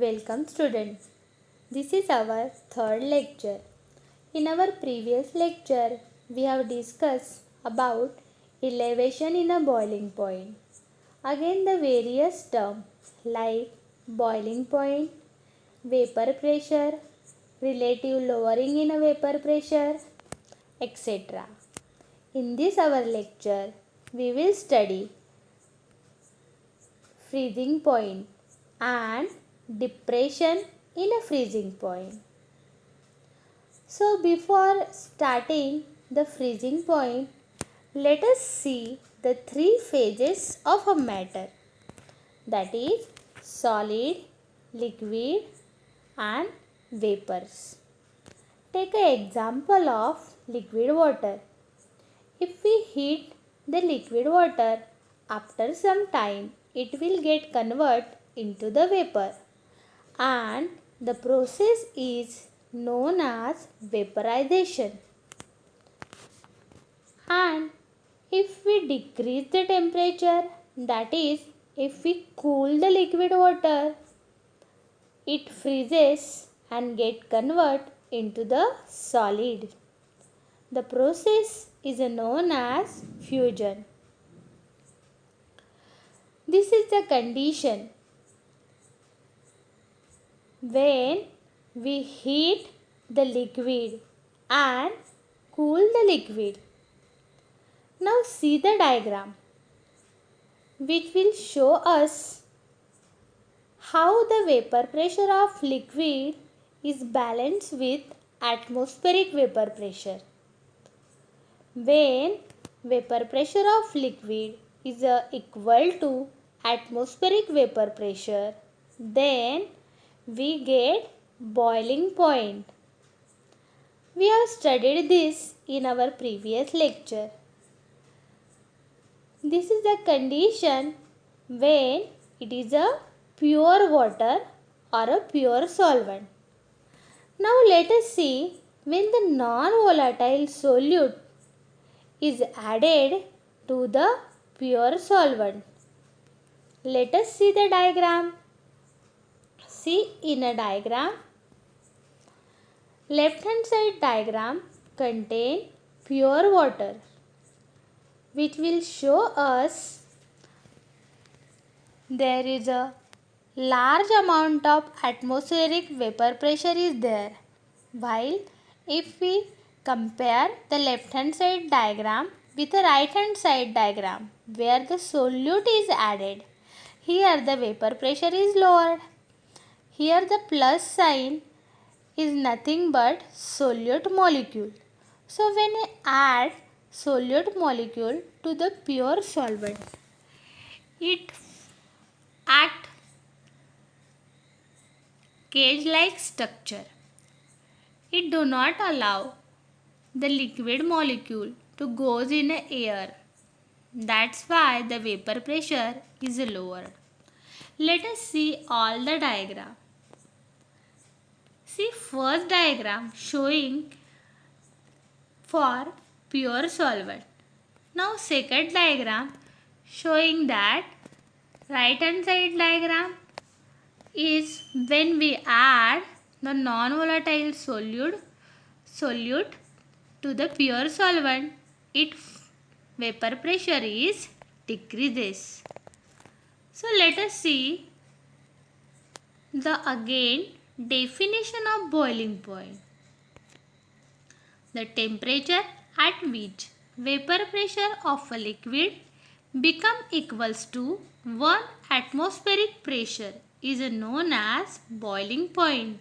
Welcome students. This is our third lecture. In our previous lecture, we have discussed about elevation in a boiling point. Again the various terms like boiling point, vapor pressure, relative lowering in a vapor pressure, etc. In this our lecture, we will study freezing point and depression in a freezing point. So before starting the freezing point, let us see the three phases of a matter, that is solid, liquid and vapors. Take an example of liquid water. If we heat the liquid water, after some time it will get converted into the vapor, and the process is known as vaporization. And if we decrease the temperature, that is, if we cool the liquid water, it freezes and get converted into the solid. The process is known as fusion. This is the condition when we heat the liquid and cool the liquid. Now see the diagram which will show us how the vapor pressure of liquid is balanced with atmospheric vapor pressure. When vapor pressure of liquid is equal to atmospheric vapor pressure, then we get boiling point. We have studied this in our previous lecture. This is the condition when it is a pure water or a pure solvent. Now let us see when the non-volatile solute is added to the pure solvent. Let us see the diagram. See in a diagram, left hand side diagram contain pure water, which will show us there is a large amount of atmospheric vapor pressure is there. While if we compare the left hand side diagram with the right hand side diagram where the solute is added, here the vapor pressure is lowered. Here the plus sign is nothing but solute molecule. So when I add solute molecule to the pure solvent, it act cage-like structure. It do not allow the liquid molecule to goes in air. That's why the vapor pressure is lowered. Let us see all the diagram. See first diagram showing for pure solvent. Now second diagram showing that right hand side diagram is when we add the non-volatile solute to the pure solvent, its vapor pressure is decreases. So let us see the again definition of boiling point. The temperature at which vapor pressure of a liquid become equals to 1 atmospheric pressure is known as boiling point.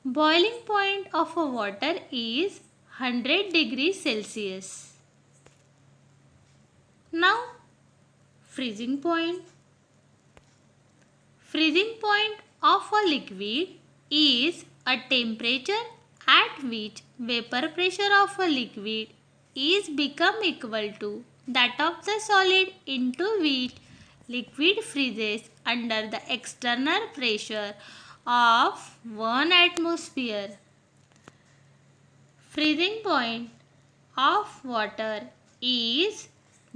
Boiling point of a water is 100 degrees Celsius. Now freezing point. Freezing point of a liquid is a temperature at which vapor pressure of a liquid is become equal to that of the solid into which liquid freezes under the external pressure of 1 atmosphere. Freezing point of water is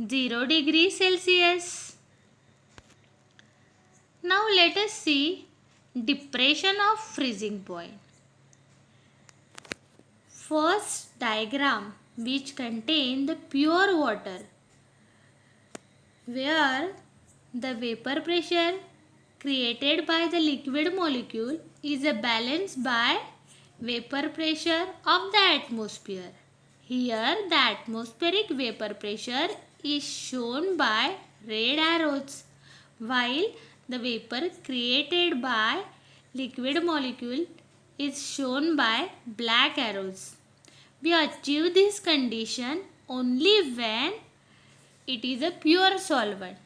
0 degrees Celsius. Now let us see depression of freezing point. First diagram which contain the pure water where the vapor pressure created by the liquid molecule is balanced by vapor pressure of the atmosphere. Here the atmospheric vapor pressure is shown by red arrows while the vapor created by liquid molecule is shown by black arrows. We achieve this condition only when it is a pure solvent.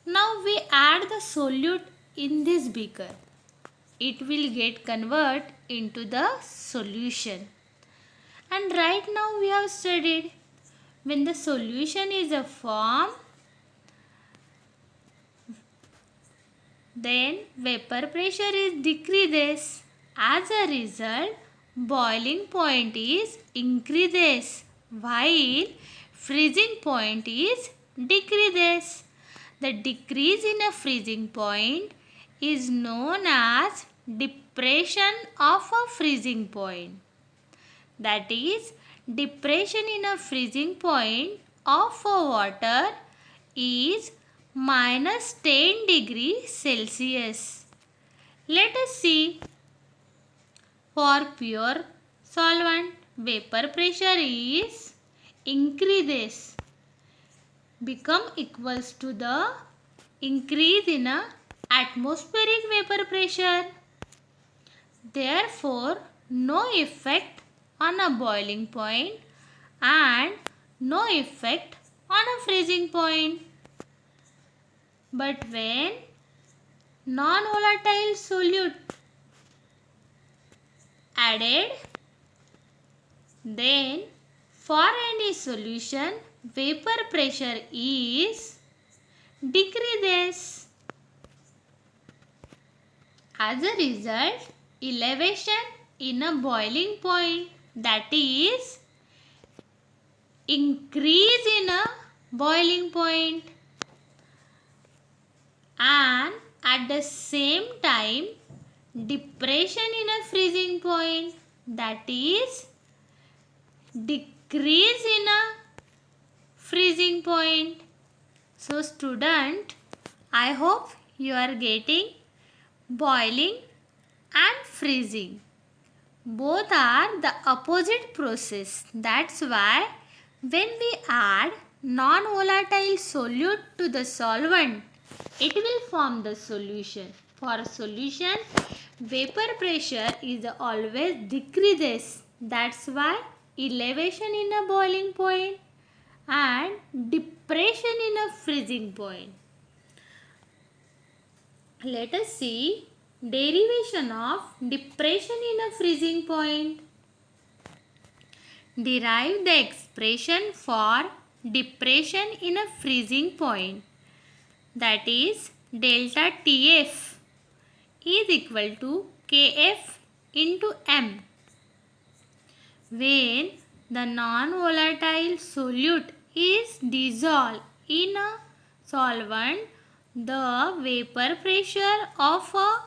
Now we add the solute in this beaker. It will get convert into the solution. And right now we have studied when the solution is a form, then vapor pressure is decreases. As a result, boiling point is increases while freezing point is decreases. The decrease in a freezing point is known as depression of a freezing point. That is, depression in a freezing point of a water is minus 10 degrees Celsius. Let us see. For pure solvent, vapor pressure is increases become equals to the increase in a atmospheric vapor pressure. Therefore, no effect on a boiling point and no effect on a freezing point. But when non-volatile solute added, then for any solution vapor pressure is decreases. As a result, elevation in a boiling point, that is increase in a boiling point, and at the same time depression in a freezing point, that is decrease in a freezing point. So student, I hope you are getting boiling and freezing. Both are the opposite process. That's why when we add non-volatile solute to the solvent, it will form the solution. For a solution, vapor pressure is always decreases. That's why elevation in a boiling point and depression in a freezing point. Let us see derivation of depression in a freezing point. Derive the expression for depression in a freezing point, that is delta Tf is equal to Kf into m. When the non-volatile solute is dissolved in a solvent, the vapor pressure of a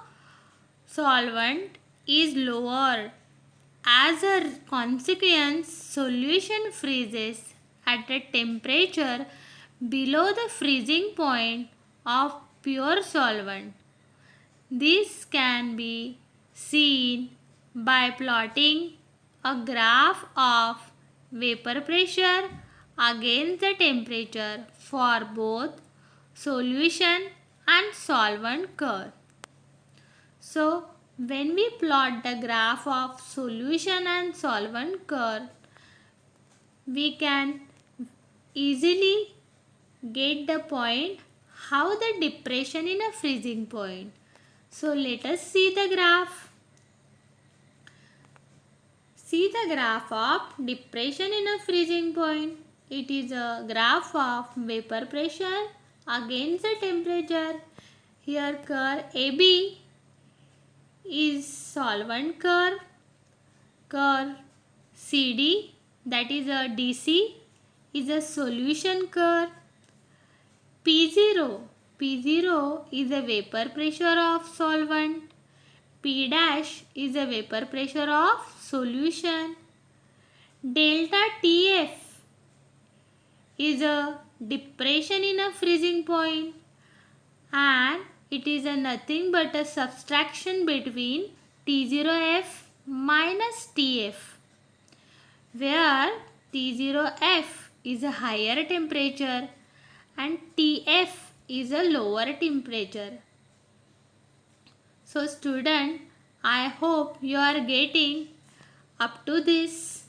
solvent is lower. As a consequence, solution freezes at a temperature below the freezing point of pure solvent. This can be seen by plotting a graph of vapor pressure against the temperature for both solution and solvent curve. So, when we plot the graph of solution and solvent curve, we can easily get the point how the depression in a freezing point. So, let us see the graph. See the graph of depression in a freezing point. It is a graph of vapor pressure against the temperature. Here curve AB is solvent curve. Curve CD, that is a DC, is a solution curve. P0 is a vapor pressure of solvent. P dash is the vapor pressure of solution. Delta TF is a depression in a freezing point, and it is a nothing but a subtraction between T0F minus TF, where T0F is a higher temperature and TF is a lower temperature. So student, I hope you are getting up to this.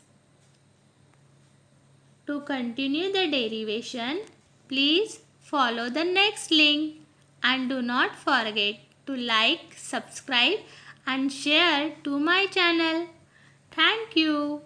To continue the derivation, please follow the next link and do not forget to like, subscribe and share to my channel. Thank you.